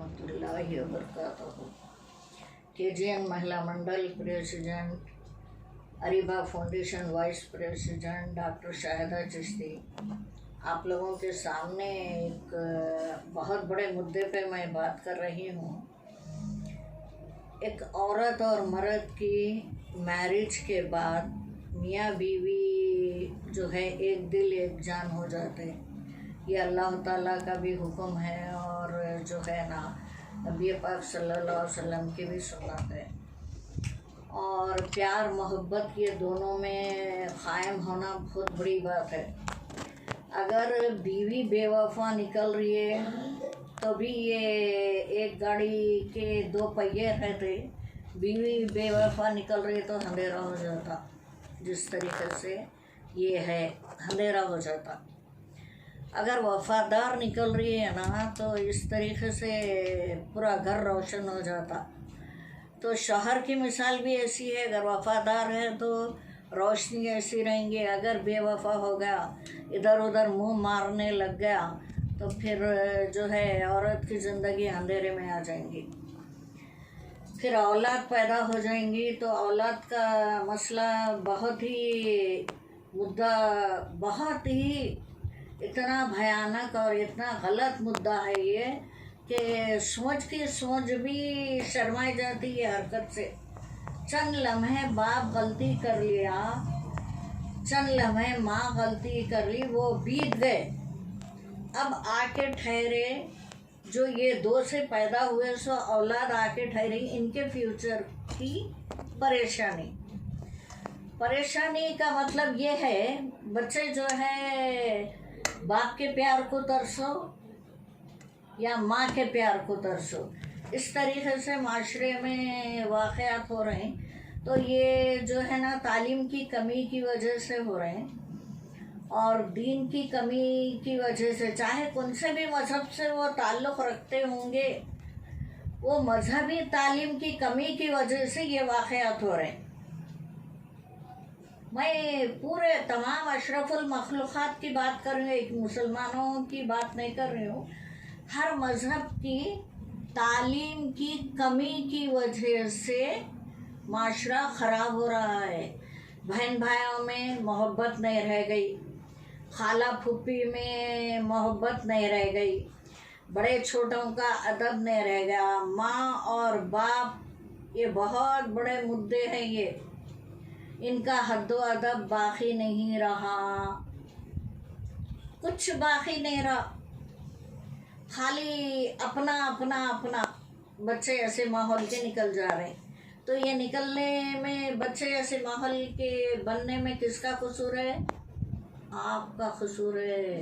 रहमतुल्लाहि व बरकातहू। KGN Mahila Mandal president, Ariba foundation vice president doctor Shahida Chishti, आप लोगों के सामने एक बहुत बड़े मुद्दे पे मैं बात कर रही हूँ। एक औरत और मर्द की मैरिज के बाद मियाँ बीवी जो है एक दिल एक जान हो जाते, ये अल्लाह ताला का भी हुक्म है और जो है ना नबी पाक सल्लल्लाहु अलैहि वसल्लम की भी सुन्नत है। और प्यार मोहब्बत ये दोनों में क़ायम होना बहुत बड़ी बात है। अगर बीवी बेवफा निकल रही है तो भी ये एक गाड़ी के दो पहिए रहते, बीवी बेवफा निकल रही है तो अंधेरा हो जाता। जिस तरीके से ये है अंधेरा हो जाता। अगर वफादार निकल रही है ना तो इस तरीके से पूरा घर रोशन हो जाता। तो शौहर की मिसाल भी ऐसी है, अगर वफादार है तो रोशनी ऐसी रहेंगी। अगर बेवफा हो गया, इधर उधर मुंह मारने लग गया तो फिर जो है औरत की ज़िंदगी अंधेरे में आ जाएंगी। फिर औलाद पैदा हो जाएंगी तो औलाद का मसला बहुत ही मुद्दा, बहुत ही इतना भयानक और इतना गलत मुद्दा है ये कि सोच भी शर्माई जाती है हरकत से। चंद लम्हे बाप गलती कर लिया, चंद लम्हे माँ गलती कर ली, वो बीत गए। अब आके ठहरे जो ये दो से पैदा हुए सो औलाद आके ठहरी, इनके फ्यूचर की परेशानी का मतलब ये है, बच्चे जो है बाप के प्यार को तरसो या माँ के प्यार को तरसो, इस तरीके से माशरे में वाक़यात हो रहे हैं। तो ये जो है ना तालीम की कमी की वजह से हो रहे हैं और दीन की कमी की वजह से, चाहे कौन से भी मज़हब से वो ताल्लुक़ रखते होंगे, वो मजहबी तालीम की कमी की वजह से ये वाक़यात हो रहे हैं। मैं पूरे तमाम अशरफुल मखलूक़ात की बात कर रही हूँ, एक मुसलमानों की बात नहीं कर रही हूँ। हर मज़हब की तालीम की कमी की वजह से माशरा ख़राब हो रहा है। बहन भाइयों में मोहब्बत नहीं रह गई, खाला फूफी में मोहब्बत नहीं रह गई, बड़े छोटों का अदब नहीं रह गया। माँ और बाप ये बहुत बड़े मुद्दे हैं, ये इनका हद्दो अदब बाकी नहीं रहा, कुछ बाकी नहीं रहा। खाली अपना अपना अपना बच्चे ऐसे माहौल के निकल जा रहे हैं। तो ये निकलने में, बच्चे ऐसे माहौल के बनने में किसका कसूर है? आपका कसूर है।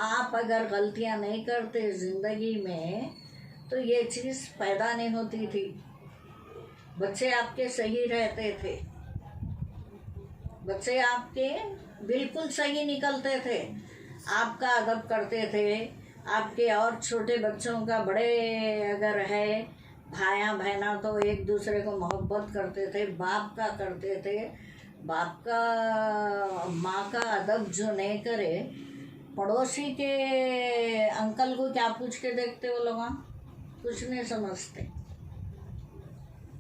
आप अगर गलतियां नहीं करते ज़िंदगी में तो ये चीज़ पैदा नहीं होती थी, बच्चे आपके सही रहते थे, बच्चे आपके बिल्कुल सही निकलते थे, आपका अदब करते थे। आपके और छोटे बच्चों का, बड़े अगर है भाया बहना तो एक दूसरे को मोहब्बत करते थे, बाप का करते थे। बाप का, माँ का अदब जो नहीं करे, पड़ोसी के अंकल को क्या पूछ के देखते वो लोग? कुछ नहीं समझते।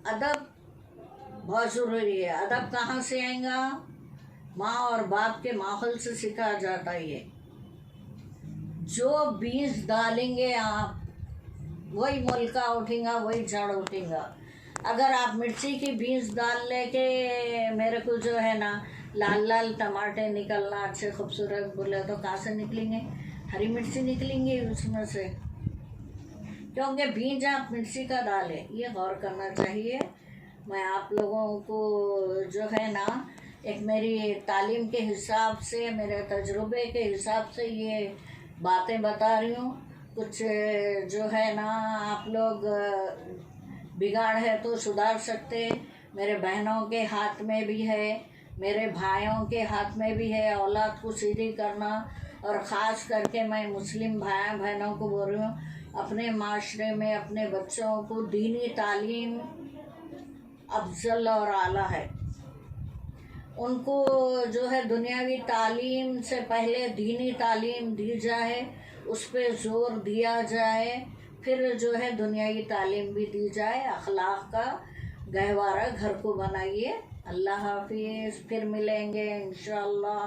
अदब बहुत ज़रूरी है। अदब कहाँ से आएगा? माँ और बाप के माहौल से सीखा जाता है। ये जो बीज डालेंगे आप, वही मुल्का उठेगा, वही जड़ उठेगा। अगर आप मिर्ची की बीज डाल लेके मेरे को जो है ना लाल लाल टमाटर निकलना अच्छे खूबसूरत बोले तो कहाँ से निकलेंगे? हरी मिर्ची निकलेंगी उसमें से, क्योंकि बीज आप मिर्ची का डालें। ये गौर करना चाहिए। मैं आप लोगों को जो है ना एक मेरी तालीम के हिसाब से, मेरे तजुर्बे के हिसाब से ये बातें बता रही हूँ। कुछ जो है ना आप लोग बिगाड़ है तो सुधार सकते। मेरे बहनों के हाथ में भी है, मेरे भाइयों के हाथ में भी है औलाद को सीधी करना। और ख़ास करके मैं मुस्लिम भाई बहनों को बोल रही हूँ, अपने माशरे में अपने बच्चों को दीनी तालीम अफजल और आला है। उनको जो है दुनियावी तालीम से पहले दीनी तालीम दी जाए, उस पर ज़ोर दिया जाए, फिर जो है दुनियावी तालीम भी दी जाए, अखलाक का गहवारा घर को बनाइए। अल्लाह हाफिज़, फिर मिलेंगे इंशाअल्लाह।